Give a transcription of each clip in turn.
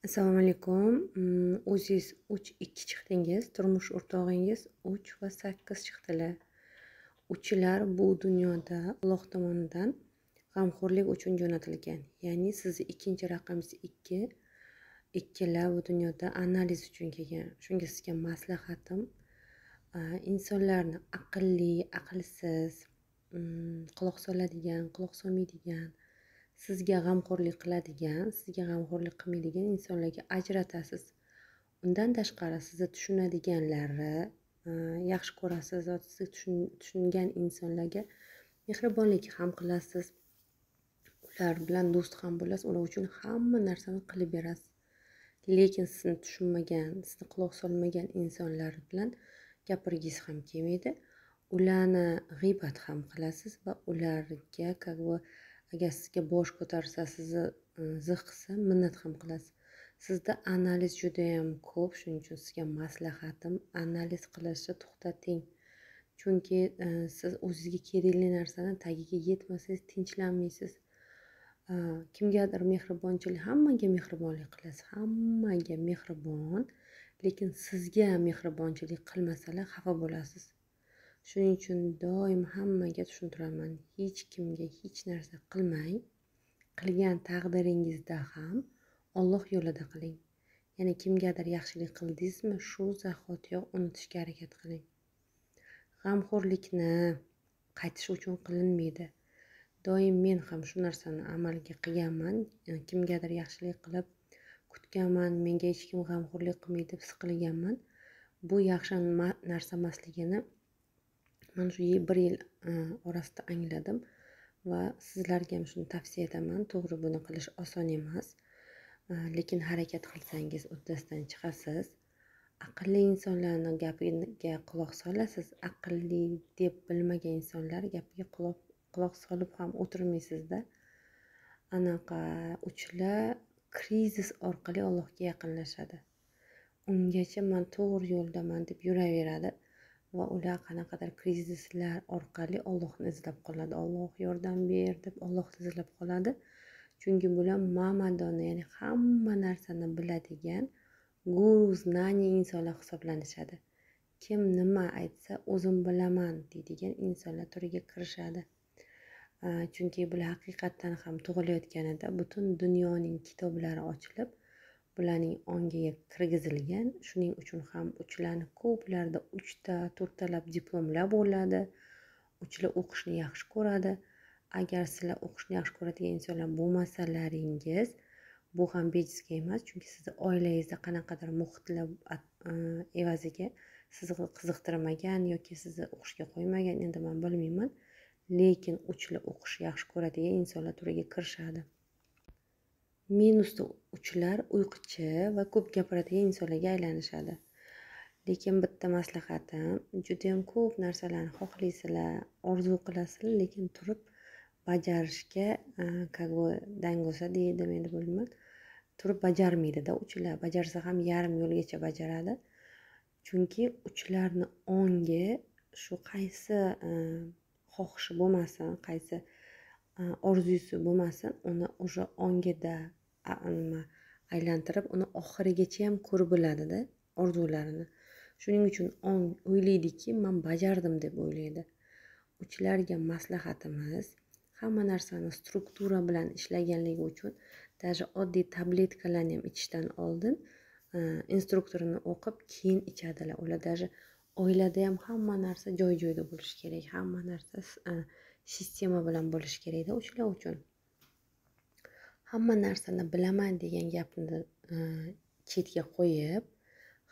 Assalomu alaykum. O'zingiz 2 chiqdingiz, turmush o'rtog'ingiz 3 va 8 chiqdilar. Uchlar bu dunyoda Alloh tomonidan g'amxo'rlik uchun jo'natilgan. Ya'ni sizni ikkinchi raqamingiz 2, ikkilar bu dunyoda analiz uchun kelgan. Shunga sizga maslahatim, insonlarni aqlli, aqlsiz, quloq soladigan, quloq solmaydigan, sizga g'amxo'rlik qiladigan, sizga g'amxo'rlik qilmaydigan insonlarga ajratasiz. Undan tashqari sizni tushunadiganlarni yaxshi ko'rasiz va sizni tushungan insonlarga mehribonlik ham qilasiz. Ular bilan do'st ham bo'lasiz, ular uchun hamma narsani qilib berasiz. Lekin sizni tushunmagan, sizni quloq solmagan insonlar bilan gapirgingiz ham kelmaydi. Ularni g'iybat ham qilasiz va ularga agar sizga bosh ko'tarsa, sizni ziq qilsa, minnat ham qilasiz. Sizda analiz judayam ko'p, shuning uchun sizga maslahatim, analiz qilishni to'xtating. Chunki siz o'zingizga kerakli narsani tagiga yetmasangiz tinchlanmaysiz. Kimgadir mehribonchilik, hammaga mehribonlik qilasiz, hammaga mehribon, lekin sizga mehribonchilik qilmasalar xafa bo'lasiz. Shuning uchun doim hammaga tushuntiraman, hech kimga hech narsa qilmang. Qilgan taqdiringizda ham Alloh yo'lida qiling. Ya'ni kimgadir yaxshilik qildingizmi, shu zahotiyoq unutishga harakat qiling. G'amxo'rlikni qaytish uchun qilinmaydi. Doim men ham shu narsani amalga qilganman. Kimgadir yaxshilik qilib kutganman, menga hech kim g'amxo'rlik qilmaydi deb siqilganman. Bu yaxshi narsa emasligini mana shu 1 yil orasida angladim va sizlarga ham shuni tavsiya etaman. To'g'ri, buni qilish oson emas, lekin harakat qilsangiz uddasidan chiqasiz. Aqlli insonlarning gapiga quloq solasiz, aqlli deb bilmagan insonlar gapiga quloq solib ham o'tirmaysizda. Anaqa uchlar krizis orqali Allohga yaqinlashadi. Ungacha men to'g'ri yo'ldaman deb yuraveradi va ular qanaqadir krizislar orqali Allohni izlab qoladi. Alloh yordam ber deb Allohni izlab qoladi. Chunki bular mamadona, ya'ni hamma narsani biladigan guru znaniya insonlar hisoblanishadi. Kim nima aytsa o'zim bilaman deydigan insonlar turiga kirishadi. Chunki bular haqiqatdan ham tug'ilayotganida butun dunyoning kitoblari ochilib, bularning ongiga kirgizilgan. Shuning uchun ham uchlarni ko'plarida 3 ta, 4 talab diplomlar bo'ladi. Uchlar o'qishni yaxshi ko'radi. Agar sizlar o'qishni yaxshi ko'radigan insonlar bo'lmasalaringiz, bu ham bejizga emas, chunki sizni oilangizda qanaqadir muhitlar evaziga sizni qiziqtirmagan yoki sizni o'qishga qo'ymagan, endi men bilmayman, lekin uchlar o'qishni yaxshi ko'radigan insonlar turiga kirishadi. Minusda uchlar uyquchi va ko'p gapiradigan insonlarga aylanishadi. Lekin bitta maslahatim, juda ham ko'p narsalarni xohlaysizlar, orzu qilasizlar, lekin turib bajarishga dangosa deydi, men bilmayman. Turib bajarmaydi-da uchlar. Bajarsa ham yarim yo'lgacha bajaradi. Chunki uchlarni ongi shu qaysi xohishi bo'lmasin, qaysi orzusi bo'lmasin, uni o'sha ongida aylantirib, uni oxirigacha ham ko'rib biladi-da orzularini. Shuning uchun ong o'ylaydiki, men bajardim deb o'ylaydi. Uchlarga maslahatimiz, hamma narsani struktura bilan ishlaganligi uchun даже oddiy tabletkalarni ham ichishdan oldin instruktorini o'qib keyin ichadilar. Ular даже oilada ham hamma narsa joy-joyida bo'lishi kerak. Hamma narsa sistema bilan bo'lishi kerak-da uchlar uchun. Hamma narsani bilaman degan gapni chetga qo'yib,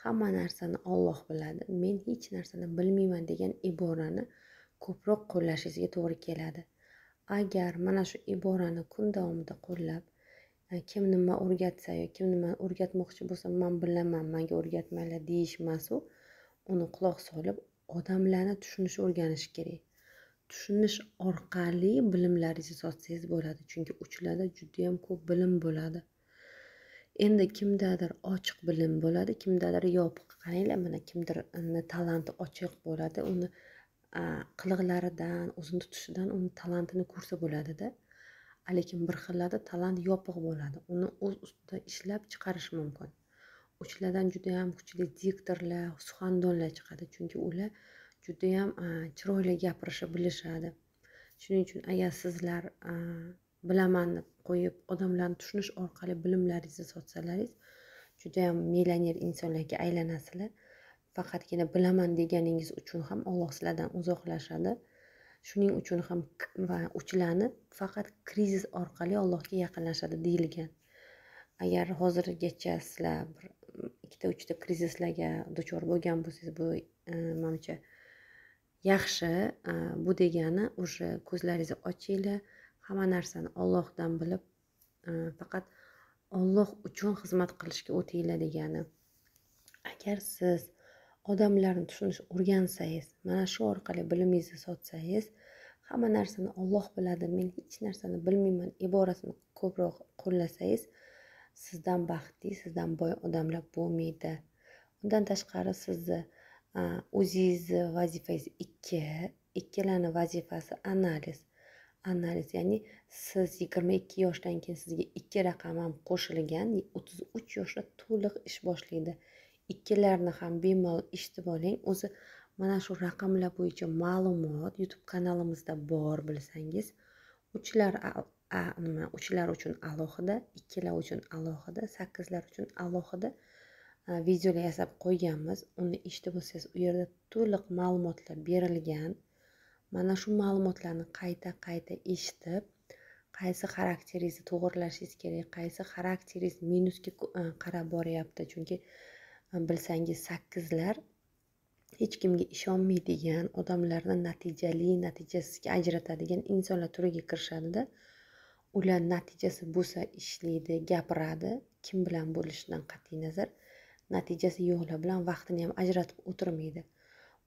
hamma narsani Alloh biladi, men hech narsani bilmayman degan iborani ko'proq qo'llashingizga to'g'ri keladi. Agar mana shu iborani kun davomida qo'llab, kim nima o'rgatsa yoki kim nima o'rgatmoqchi bo'lsa, men bilaman, menga o'rgatmanglar deyish emas-u, uni quloq solib odamlarni tushunishni o'rganish kerak. Tushunish orqali bilimlaringizni sotsangiz bo'ladi, chunki uchlarda juda ham ko'p bilim bo'ladi. Endi kimdadir ochiq bilim bo'ladi, kimdadir yopiq. Qaranglar, mana kimdir talanti ochiq bo'ladi, uni qiliqlaridan, o'zini tutishidan uni talantini ko'rsa bo'ladi-da. lekin bir xillarda talant yopiq bo'ladi, uni o'z ustida ishlab chiqarish mumkin. Uchlardan juda ham kuchli diktorlar, suxandonlar chiqadi, chunki ular juda ham chiroyli gapirishni bilishadi. Shuning uchun agar sizlar bilaman deb qo'yib odamlarni tushunish orqali bilimlaringizni sotsalaringiz juda ham millioner insonlarga aylanasizlar. Faqatgina bilaman deganingiz uchun ham Alloh sizlardan uzoqlashadi. Shuning uchun ham uchlarni faqat krizis orqali Allohga yaqinlashadi deyilgan. Agar hozirgacha sizlar bir ikkita uchta krizislarga duchor bo'lgan bo'lsangiz, bu menimcha yaxshi. Bu degani o'sha ko'zlaringizni ochinglar, hamma narsani Allohdan bilib, faqat Alloh uchun xizmat qilishga o'tinglar degani. Agar siz odamlarni tushunishni o'rgansangiz, mana shu orqali bilimingizni sotsangiz, hamma narsani Alloh biladi, men hech narsani bilmayman iborasini ko'proq qo'llasangiz, sizdan baxtli, sizdan boy odamlar bo'lmaydi. Undan tashqari sizni o'zingizni vazifangiz ikkalani vazifasi analiz, ya'ni siz 22 yoshdan keyin sizga 2 raqam ham qo'shilgan, 33 yoshda to'liq ish boshlaydi. Ikkilarini ham bemalol eshitib oling. O'zi mana shu raqamlar bo'yicha ma'lumot YouTube kanalimizda bor, bilsangiz. Uchlar uchun alohida, ikkilar uchun alohida, 8lar uchun alohida videolar yasab qo'yganmiz. Uni eshitib bo'lsangiz, u yerda to'liq ma'lumotlar berilgan. Mana shu ma'lumotlarni qayta eshitib, qaysi xarakteringizni to'g'irlashingiz kerak, qaysi xarakteringiz minusga qarab boryapti. Chunki bilsangiz 8lar hech kimga ishonmaydigan, odamlarni natijasizga ajratadigan insonlar turiga kirishadi-da. Ular natijasi bo'lsa ishlaydi, gapiradi, kim bilan bo'lishidan qat'iy nazar, natijasi yo'qlar bilan vaqtini ham ajratib o'tirmaydi.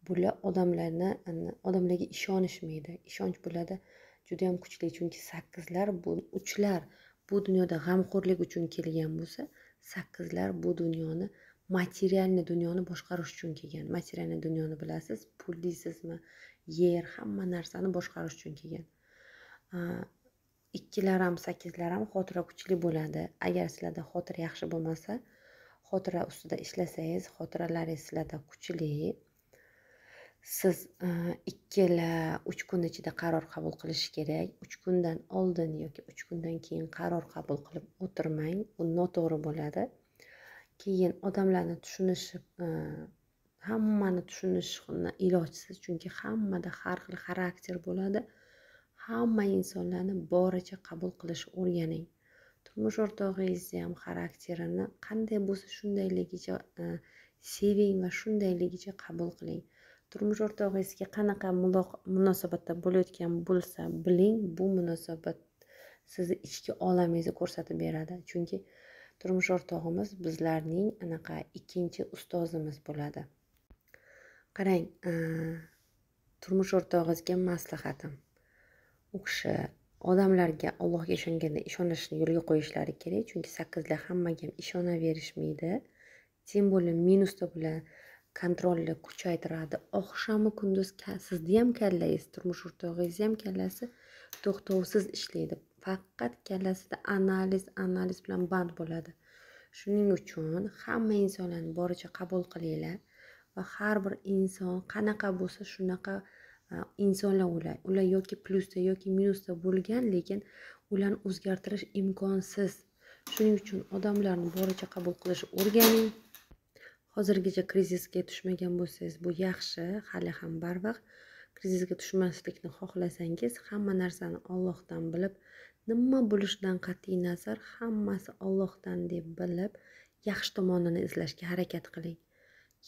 Bular odamlarga ishonishmaydi. Ishonch bularda juda ham kuchli, chunki 8lar uchlar bu dunyoda g'amxo'rlik uchun kelgan bo'lsa, 8lar bu dunyoni, materialniy dunyoni boshqarish uchun kelgan. Materialniy dunyoni bilasiz, pul deysizmi, yer, hamma narsani boshqarish uchun kelgan. 2lar ham 8lar ham xotira kuchli bo'ladi. Agar sizlarda xotira yaxshi bo'lmasa, xotira ustida ishlasangiz, xotiralaringiz sizlarda kuchli. Siz 2-3 kun ichida qaror qabul qilish kerak. 3 kundan oldin yoki 3 kundan keyin qaror qabul qilib o'tirmang, u noto'g'ri bo'ladi. Keyin odamlarni tushunishib, hammani tushunishni ilojsiz, chunki hammada har xil xarakter bo'ladi. Hamma insonlarni boricha qabul qilishni o'rganing. Turmush o'rtog'ingizni ham xarakterini qanday bo'lsa shundayligicha seving va shundayligicha qabul qiling. Turmush o'rtog'ingizga qanaqa munosabatda bo'layotgan bo'lsa, biling, bu munosabat sizni ichki olamingizni ko'rsatib beradi. Chunki turmush o'rtog'imiz bizlarning anaqa ikkinchi ustozimiz bo'ladi. Qarang, turmush o'rtog'ingizga maslahatim. U kishi odamlarga Allohga ishonganda ishonishni yo'lga qo'yishlari kerak, chunki 8lar hammaga ham ishonaverishmaydi. Tем более minusda bular kontrolni kuchaytiradi. Oqshomi kunduz sizni ham kallangiz, turmush o'rtog'ingizni ham kallasi to'xtovsiz ishlaydi. Faqat kallasida analiz bilan band bo'ladi. Shuning uchun hamma insonlarni boricha qabul qilinglar va har bir inson qanaqa bo'lsa shunaqa insonlar ular yoki plyusda yoki minusda bo'lgan, lekin ularni o'zgartirish imkonsiz. Shuning uchun odamlarni boricha qabul qilishni o'rganing. Hozirgacha krizisga tushmagan bo'lsangiz, bu yaxshi, hali ham barvaqt. Krizisga tushmaslikni xohlasangiz, hamma narsani Allohdan bilib, nima bo'lishidan qat'iy nazar, hammasi Allohdan deb bilib, yaxshi tomonini izlashga harakat qiling.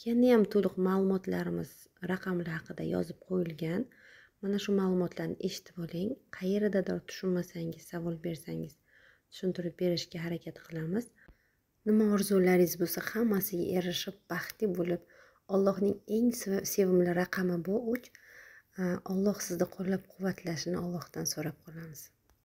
Yana ham to'liq ma'lumotlarimiz raqamlar haqida yozib qo'yilgan. Mana shu ma'lumotlarni eshitib oling. Qayerdadir tushunmasangiz, savol bersangiz, tushuntirib berishga harakat qilamiz. Nima orzularingiz bo'lsa, hammasiga erishib, baxtli bo'lib, Allohning eng sevimli raqami bu 3. Alloh sizni qo'llab-quvvatlashini Allohdan so'rab qolamiz.